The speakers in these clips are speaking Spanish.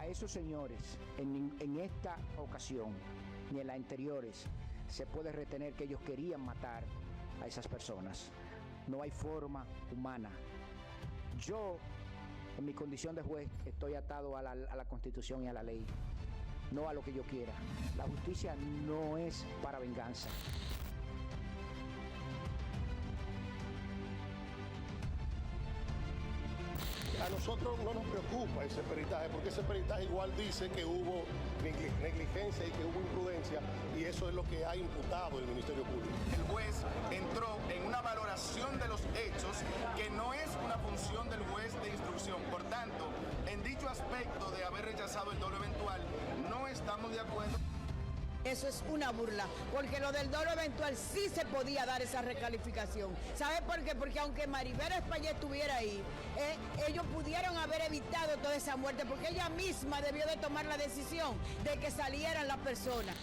esos señores, en esta ocasión, ni en las anteriores, se puede retener que ellos querían matar a esas personas. No hay forma humana. Yo, en mi condición de juez, estoy atado a la Constitución y a la ley, no a lo que yo quiera. La justicia no es para venganza. A nosotros no nos preocupa ese peritaje, porque ese peritaje igual dice que hubo negligencia y que hubo imprudencia, y eso es lo que ha imputado el Ministerio Público. El juez entró en una valoración de los hechos que no es una función del juez de instrucción. Por tanto, en dicho aspecto de haber rechazado el dolo eventual, no estamos de acuerdo. Eso es una burla, porque lo del dolo eventual sí se podía dar esa recalificación. ¿Sabe por qué? Porque aunque Maribel Espaillat estuviera ahí, ellos pudieron haber evitado toda esa muerte, porque ella misma debió de tomar la decisión de que salieran las personas.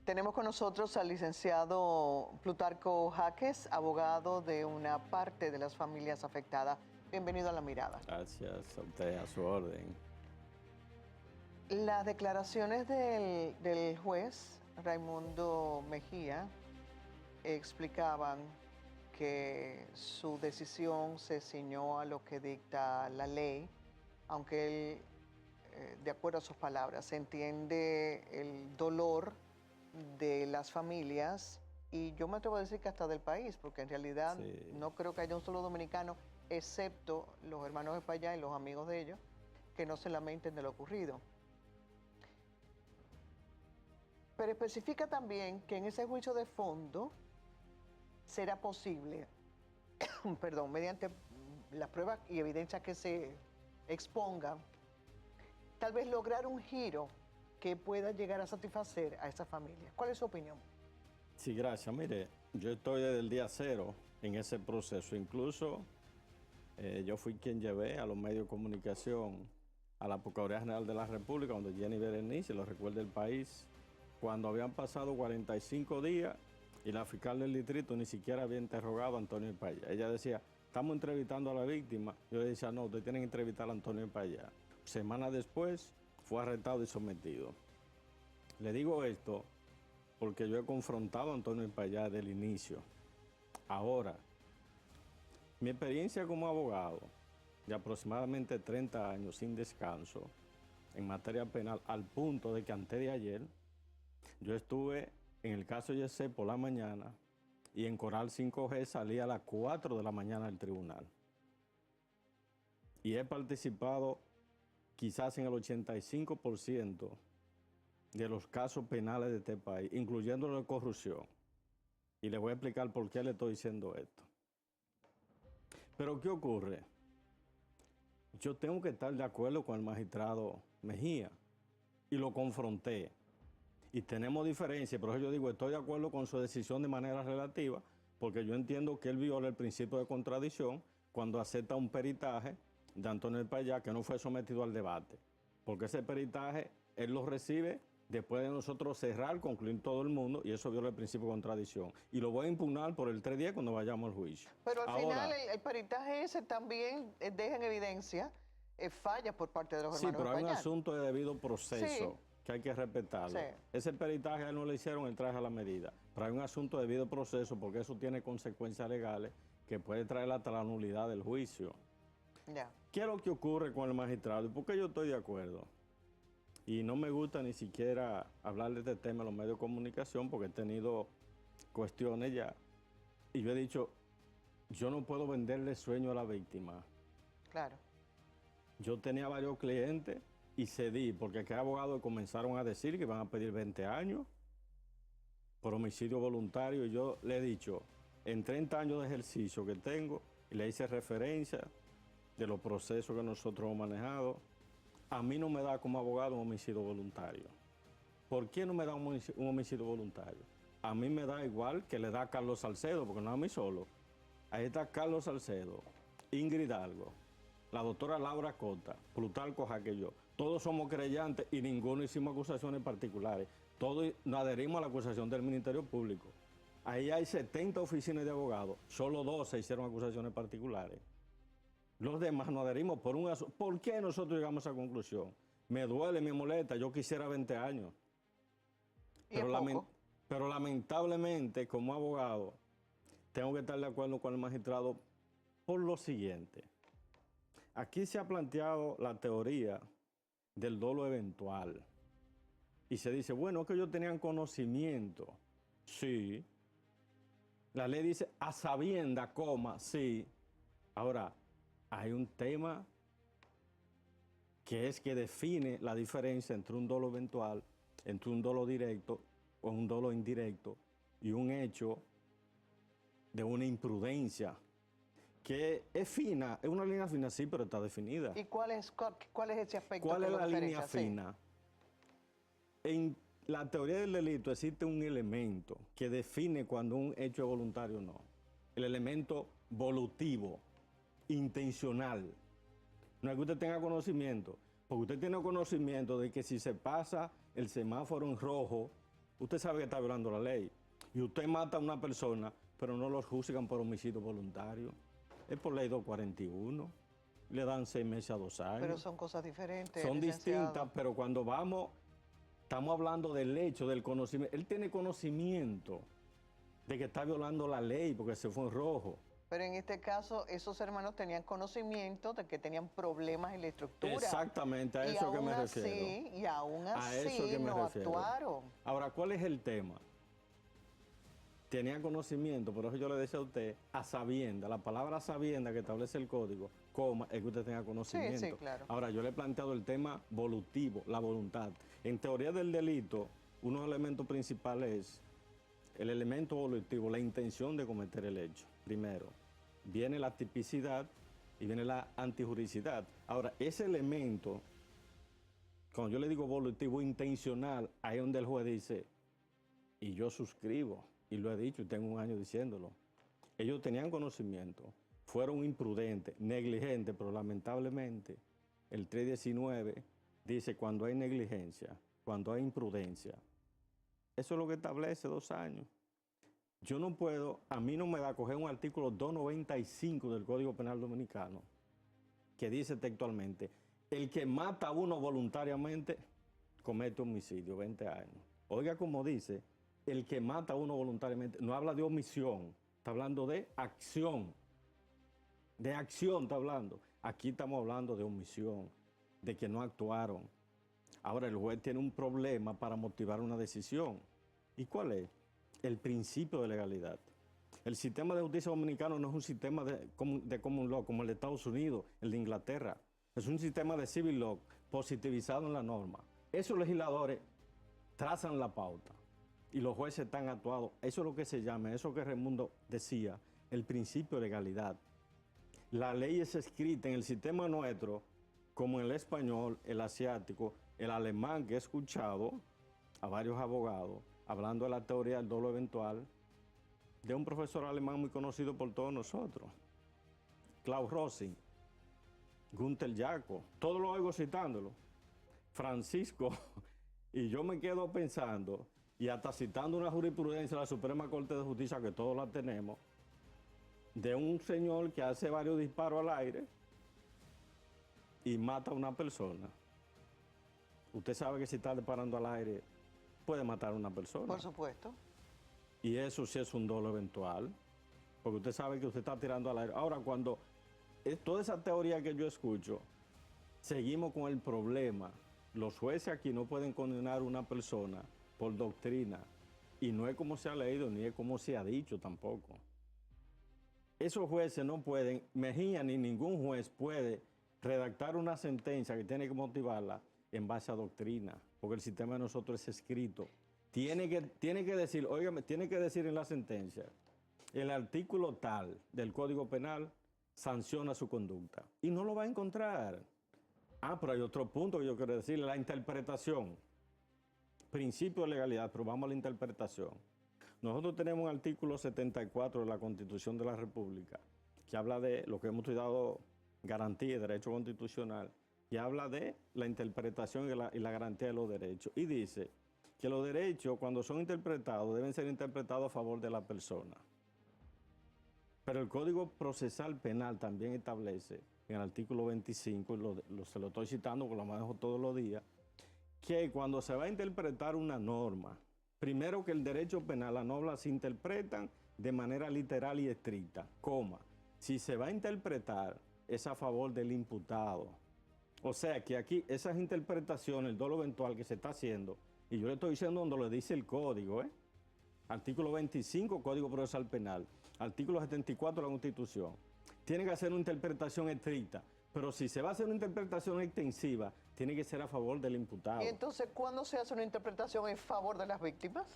Tenemos con nosotros al licenciado Plutarco Jaques, abogado de una parte de las familias afectadas. Bienvenido a La Mirada. Gracias a usted, a su orden. Las declaraciones del juez Raimundo Mejía explicaban que su decisión se ciñó a lo que dicta la ley, aunque él, de acuerdo a sus palabras, se entiende el dolor de las familias, y yo me atrevo a decir que hasta del país, porque en realidad sí, no creo que haya un solo dominicano, excepto los hermanos de Espaillat y los amigos de ellos, que no se lamenten de lo ocurrido. Pero especifica también que en ese juicio de fondo será posible, perdón, mediante las pruebas y evidencias que se expongan, tal vez lograr un giro que pueda llegar a satisfacer a esa familia. ¿Cuál es su opinión? Sí, gracias. Mire, yo estoy desde el día cero en ese proceso. Incluso yo fui quien llevé a los medios de comunicación a la Procuraduría General de la República, donde Jenny Berenice, lo recuerda el país, cuando habían pasado 45 días y la fiscal del distrito ni siquiera había interrogado a Antonio Espaillat. Ella decía, estamos entrevistando a la víctima. Yo le decía, no, ustedes tienen que entrevistar a Antonio Espaillat. Semanas después, fue arrestado y sometido. Le digo esto porque yo he confrontado a Antonio Espaillat desde el inicio. Ahora, mi experiencia como abogado de aproximadamente 30 años sin descanso en materia penal, al punto de que antes de ayer yo estuve en el caso Yesé por la mañana y en Coral 5G salí a las 4 de la mañana del tribunal. Y he participado quizás en el 85% de los casos penales de este país, incluyendo los de corrupción. Y le voy a explicar por qué le estoy diciendo esto. Pero ¿qué ocurre? Yo tengo que estar de acuerdo con el magistrado Mejía y lo confronté. Y tenemos diferencias, pero yo digo, estoy de acuerdo con su decisión de manera relativa, porque yo entiendo que él viola el principio de contradicción cuando acepta un peritaje de Antonio Espaillat que no fue sometido al debate, porque ese peritaje él lo recibe después de nosotros cerrar, concluir todo el mundo, y eso viola el principio de contradicción. Y lo voy a impugnar por el 310 cuando vayamos al juicio. Pero al final el peritaje ese también deja en evidencia fallas por parte de los hermanos Espaillat. Sí, pero hay un asunto de debido proceso. Sí, que hay que respetarlo. Sí. Ese peritaje a él no le hicieron el traje a la medida, pero hay un asunto de debido proceso porque eso tiene consecuencias legales que puede traer hasta la nulidad del juicio. Yeah. ¿Qué es lo que ocurre con el magistrado? ¿Y por qué yo estoy de acuerdo? Y no me gusta ni siquiera hablar de este tema en los medios de comunicación porque he tenido cuestiones ya. Y yo he dicho, yo no puedo venderle sueño a la víctima. Claro. Yo tenía varios clientes y cedí, porque aquí abogados comenzaron a decir que van a pedir 20 años por homicidio voluntario. Y yo le he dicho, en 30 años de ejercicio que tengo, y le hice referencia de los procesos que nosotros hemos manejado, a mí no me da como abogado un homicidio voluntario. ¿Por qué no me da un homicidio voluntario? A mí me da igual que le da a Carlos Salcedo, porque no a mí solo. Ahí está Carlos Salcedo, Ingrid Hidalgo, la doctora Laura Cota, Plutarco Jaques, yo. todos somos creyentes y ninguno hicimos acusaciones particulares. Todos nos adherimos a la acusación del Ministerio Público. Ahí hay 70 oficinas de abogados, solo 12 hicieron acusaciones particulares. Los demás nos adherimos por un asunto. ¿Por qué nosotros llegamos a esa conclusión? Me duele, me molesta, yo quisiera 20 años. Pero lamentablemente, como abogado, tengo que estar de acuerdo con el magistrado por lo siguiente. Aquí se ha planteado la teoría del dolo eventual. Y se dice, bueno, es que ellos tenían conocimiento. Sí. La ley dice a sabienda, coma, sí. Ahora, hay un tema que es que define la diferencia entre un dolo eventual, entre un dolo directo o un dolo indirecto y un hecho de una imprudencia que es fina, es una línea fina, sí, pero está definida. ¿Y cuál es ese aspecto? ¿Cuál que es lo la línea diferencia? fina? En la teoría del delito existe un elemento que define cuando un hecho es voluntario o no. El elemento volutivo, intencional. No es que usted tenga conocimiento, porque usted tiene conocimiento de que si se pasa el semáforo en rojo, usted sabe que está violando la ley. Y usted mata a una persona, pero no lo juzgan por homicidio voluntario. Es por ley 241. Le dan 6 meses a 2 años. Pero son cosas diferentes. Son licenciado. distintas, pero cuando estamos hablando del hecho, del conocimiento. Él tiene conocimiento de que está violando la ley porque se fue en rojo. Pero en este caso, esos hermanos tenían conocimiento de que tenían problemas en la estructura. Exactamente, a eso que me refiero. Y aún A eso así que me no refiero. actuaron. Ahora, ¿cuál es el tema? Tenían conocimiento, por eso yo le decía a usted, a sabienda. La palabra sabienda que establece el código, coma, es que usted tenga conocimiento. Sí, claro. Ahora, yo le he planteado el tema volutivo, la voluntad. En teoría del delito, uno de los elementos principales es el elemento volutivo, la intención de cometer el hecho. Primero, viene la tipicidad y viene la antijuricidad. Ahora, ese elemento, cuando yo le digo volutivo intencional, ahí es donde el juez dice, y yo suscribo, y lo he dicho y tengo un año diciéndolo. Ellos tenían conocimiento, fueron imprudentes, negligentes, pero lamentablemente el 319 dice cuando hay negligencia, cuando hay imprudencia. Eso es lo que establece 2 años. Yo no puedo, a mí no me da a coger un artículo 295 del Código Penal Dominicano que dice textualmente, el que mata a uno voluntariamente comete homicidio, 20 años. Oiga como dice, el que mata a uno voluntariamente, no habla de omisión, está hablando de acción. De acción está hablando. Aquí estamos hablando de omisión, de que no actuaron. Ahora el juez tiene un problema para motivar una decisión. ¿Y cuál es? El principio de legalidad. El sistema de justicia dominicano no es un sistema de common law como el de Estados Unidos, el de Inglaterra. Es un sistema de civil law positivizado en la norma. Esos legisladores trazan la pauta y los jueces están actuados. Eso es lo que se llama, eso que Raimundo decía, el principio de legalidad. La ley es escrita en el sistema nuestro, como en el español, el asiático, el alemán, que he escuchado a varios abogados hablando de la teoría del dolo eventual, de un profesor alemán muy conocido por todos nosotros, Klaus Rossi, Gunther Jaco, todos los oigo citándolo, Francisco, y yo me quedo pensando, y hasta citando una jurisprudencia de la Suprema Corte de Justicia, que todos la tenemos, de un señor que hace varios disparos al aire y mata a una persona. Usted sabe que si está disparando al aire puede matar a una persona. Por supuesto. Y eso sí es un dolo eventual, porque usted sabe que usted está tirando al aire. Ahora, cuando toda esa teoría que yo escucho, seguimos con el problema. Los jueces aquí no pueden condenar a una persona por doctrina, y no es como se ha leído, ni es como se ha dicho tampoco. Esos jueces no pueden, Mejía ni ningún juez puede redactar una sentencia que tiene que motivarla en base a doctrina, porque el sistema de nosotros es escrito. Tiene que decir, óigame, tiene que decir en la sentencia, el artículo tal del Código Penal sanciona su conducta. Y no lo va a encontrar. Pero hay otro punto que yo quiero decirle, la interpretación. Principio de legalidad, pero vamos a la interpretación. Nosotros tenemos un artículo 74 de la Constitución de la República, que habla de lo que hemos dado garantía y derecho constitucional y habla de la interpretación y la garantía de los derechos. Y dice que los derechos, cuando son interpretados, deben ser interpretados a favor de la persona. Pero el Código Procesal Penal también establece, en el artículo 25, se lo estoy citando porque lo manejo todos los días, que cuando se va a interpretar una norma, primero que el derecho penal, las normas se interpretan de manera literal y estricta, coma, si se va a interpretar es a favor del imputado. O sea que aquí esas interpretaciones, el dolo eventual que se está haciendo, y yo le estoy diciendo donde lo dice el código, artículo 25, Código Procesal Penal, artículo 74 de la Constitución, tiene que hacer una interpretación estricta, pero si se va a hacer una interpretación extensiva, tiene que ser a favor del imputado. Y entonces, ¿cuándo se hace una interpretación en favor de las víctimas?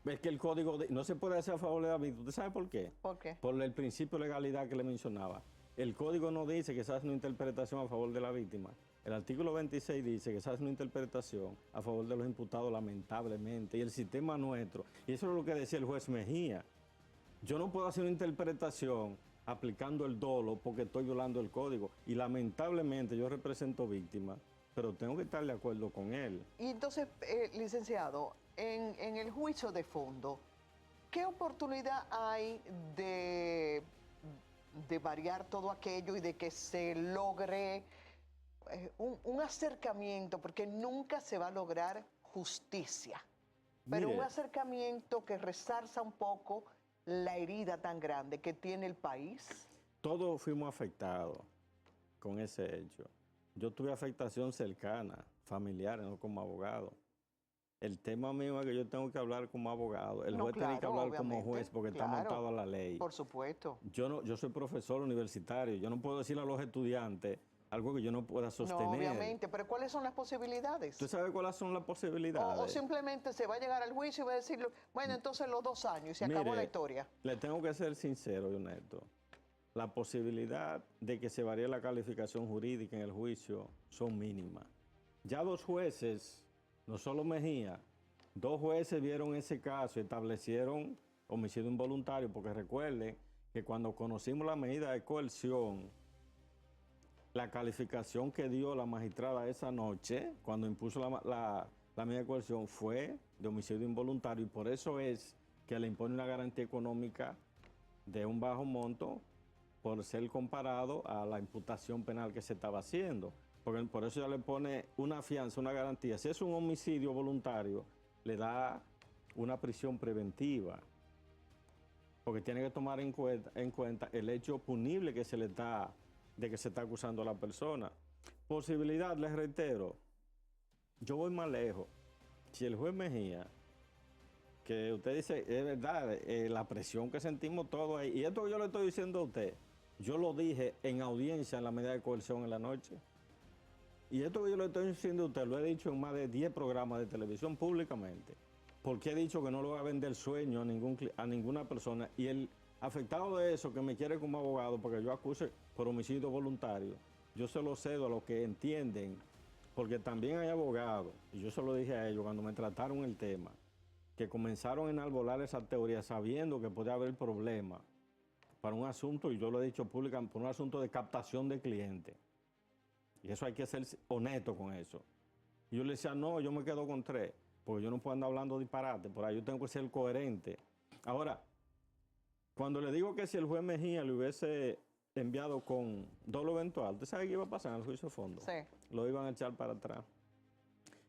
Es que el código no se puede hacer a favor de la víctima. ¿Usted sabe por qué? ¿Por qué? Por el principio de legalidad que le mencionaba. El código no dice que se hace una interpretación a favor de la víctima. El artículo 26 dice que se hace una interpretación a favor de los imputados, lamentablemente. Y el sistema nuestro, y eso es lo que decía el juez Mejía, yo no puedo hacer una interpretación aplicando el dolo porque estoy violando el código. Y lamentablemente yo represento víctimas, pero tengo que estar de acuerdo con él. Y entonces, licenciado, en el juicio de fondo, ¿qué oportunidad hay de variar todo aquello y de que se logre un acercamiento? Porque nunca se va a lograr justicia, pero Mire, un acercamiento que resarza un poco la herida tan grande que tiene el país. todos fuimos afectados con ese hecho. Yo tuve afectación cercana, familiar, no como abogado. El tema mío es que yo tengo que hablar como abogado. El No, juez tiene que claro, hablar como obviamente, juez porque está claro. montado a la ley. Por supuesto. Yo soy profesor universitario. Yo no puedo decirle a los estudiantes algo que yo no pueda sostener. No, obviamente, pero ¿cuáles son las posibilidades? ¿Tú sabes cuáles son las posibilidades? O simplemente se va a llegar al juicio y va a decir, bueno, entonces los 2 años y se acabó Mire, la historia. Le tengo que ser sincero y honesto. La posibilidad de que se varíe la calificación jurídica en el juicio son mínimas. Ya 2 jueces, no solo Mejía, 2 jueces vieron ese caso y establecieron homicidio involuntario, porque recuerden que cuando conocimos la medida de coerción, la calificación que dio la magistrada esa noche, cuando impuso la medida de coerción, fue de homicidio involuntario, y por eso es que le impone una garantía económica de un bajo monto por ser comparado a la imputación penal que se estaba haciendo. Porque por eso ya le pone una fianza, una garantía. Si es un homicidio voluntario, le da una prisión preventiva, porque tiene que tomar en cuenta el hecho punible que se está acusando a la persona. Posibilidad, les reitero, yo voy más lejos. Si el juez Mejía, que usted dice, es verdad, la presión que sentimos todos ahí, y esto que yo le estoy diciendo a usted, yo lo dije en audiencia en la medida de coerción en la noche. Y esto que yo le estoy diciendo a usted, lo he dicho en más de 10 programas de televisión públicamente, porque he dicho que no le voy a vender sueño a ninguna persona. Y el afectado de eso, que me quiere como abogado, porque yo acuse por homicidio voluntario, yo se lo cedo a los que entienden, porque también hay abogados, y yo se lo dije a ellos cuando me trataron el tema, que comenzaron a enarbolar esa teoría sabiendo que podía haber problemas para un asunto, y yo lo he dicho públicamente, por un asunto de captación de clientes. Y eso hay que ser honesto con eso. Y yo le decía, no, yo me quedo con 3, porque yo no puedo andar hablando disparate, por ahí yo tengo que ser coherente. Ahora, cuando le digo que si el juez Mejía le hubiese enviado con dolo eventual, ¿usted sabe qué iba a pasar en el juicio de fondo? Sí. Lo iban a echar para atrás.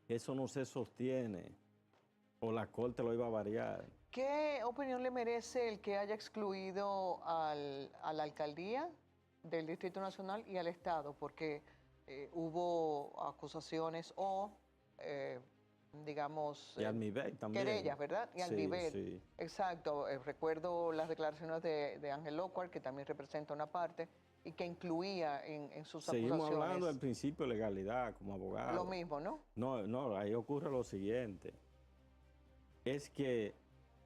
Eso no se sostiene, o la corte lo iba a variar. ¿Qué opinión le merece el que haya excluido a la alcaldía del Distrito Nacional y al Estado? Porque hubo acusaciones o, digamos, Y al MIBEC también. querellas, ¿verdad? Y al Sí, nivel. sí. Exacto. Recuerdo las declaraciones de Ángel Lockhart, que también representa una parte y que incluía en sus Seguimos acusaciones. hablando del principio de legalidad como abogado. Lo mismo, ¿no? No, ahí ocurre lo siguiente. Es que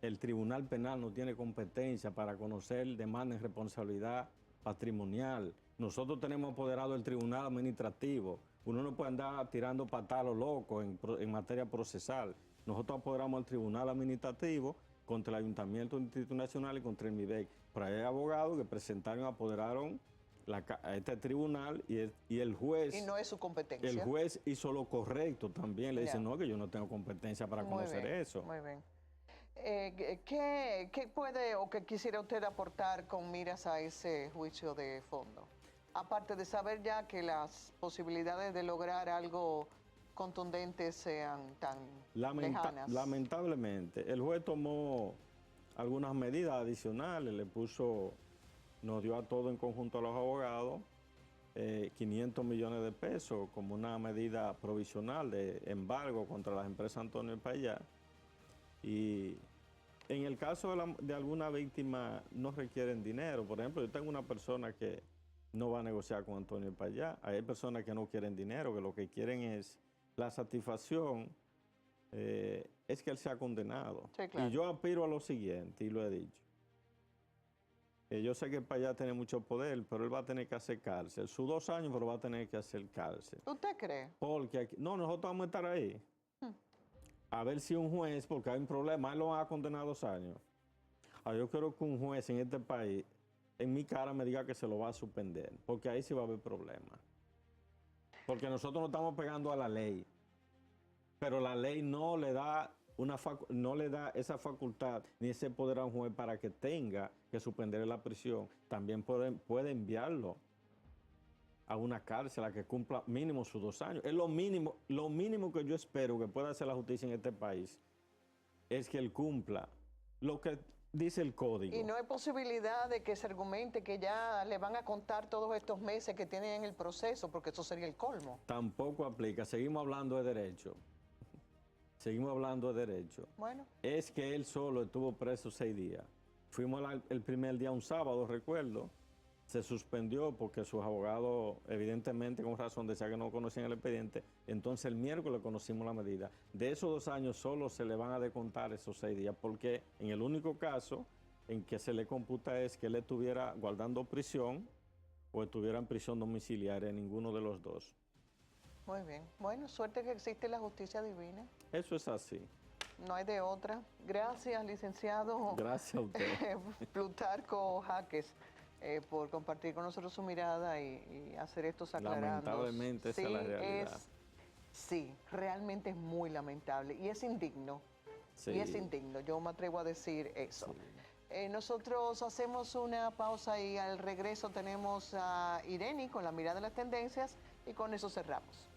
el Tribunal Penal no tiene competencia para conocer demanda en responsabilidad patrimonial. Nosotros tenemos apoderado el Tribunal Administrativo. Uno no puede andar tirando patalos locos en materia procesal. Nosotros apoderamos el Tribunal Administrativo contra el Ayuntamiento del Distrito Nacional y contra el MIBEC. Pero hay abogados que presentaron, apoderaron a este tribunal y el juez... Y no es su competencia. El juez hizo lo correcto también. Le dice, Ya. no, que yo no tengo competencia para Muy conocer bien, eso. Muy bien. ¿Qué puede o qué quisiera usted aportar con miras a ese juicio de fondo? Aparte de saber ya que las posibilidades de lograr algo contundente sean tan lejanas. Lamentablemente, el juez tomó algunas medidas adicionales, nos dio a todo en conjunto a los abogados 500 millones de pesos como una medida provisional de embargo contra las empresas Antonio Payá. Y en el caso de alguna víctima no requieren dinero. Por ejemplo, yo tengo una persona que no va a negociar con Antonio Payá. Hay personas que no quieren dinero, que lo que quieren es la satisfacción, es que él sea condenado. Sí, claro. Y yo aspiro a lo siguiente, y lo he dicho. Yo sé que Payá tiene mucho poder, pero él va a tener que hacer cárcel. Sus 2 años, pero va a tener que hacer cárcel. ¿Usted cree? Porque aquí, no, nosotros vamos a estar ahí. A ver si un juez, porque hay un problema, él lo va a condenar 2 años. Yo quiero que un juez en este país, en mi cara, me diga que se lo va a suspender, porque ahí sí va a haber problemas. Porque nosotros no estamos pegando a la ley, pero la ley no le da esa facultad ni ese poder a un juez para que tenga que suspender la prisión. También puede enviarlo a una cárcel a que cumpla mínimo sus 2 años. Es lo mínimo que yo espero que pueda hacer la justicia en este país, es que él cumpla lo que dice el código. Y no hay posibilidad de que se argumente que ya le van a contar todos estos meses que tienen en el proceso, porque eso sería el colmo. Tampoco aplica. Seguimos hablando de derecho. Seguimos hablando de derecho. Bueno. Es que él solo estuvo preso 6 días. Fuimos el primer día, un sábado, recuerdo. Se suspendió porque sus abogados, evidentemente, con razón, decían que no conocían el expediente. Entonces, el miércoles conocimos la medida. De esos 2 años, solo se le van a descontar esos 6 días, porque en el único caso en que se le computa es que él estuviera guardando prisión o estuviera en prisión domiciliaria, ninguno de los dos. Muy bien. Bueno, suerte que existe la justicia divina. Eso es así. No hay de otra. Gracias, licenciado. Gracias a usted. Plutarco Jaques, por compartir con nosotros su mirada y hacer estos aclarandos. Lamentablemente esa es la realidad. Sí, realmente es muy lamentable y es indigno. Sí. Y es indigno, yo me atrevo a decir eso. Sí. Nosotros hacemos una pausa y al regreso tenemos a Irene con la mirada de las tendencias y con eso cerramos.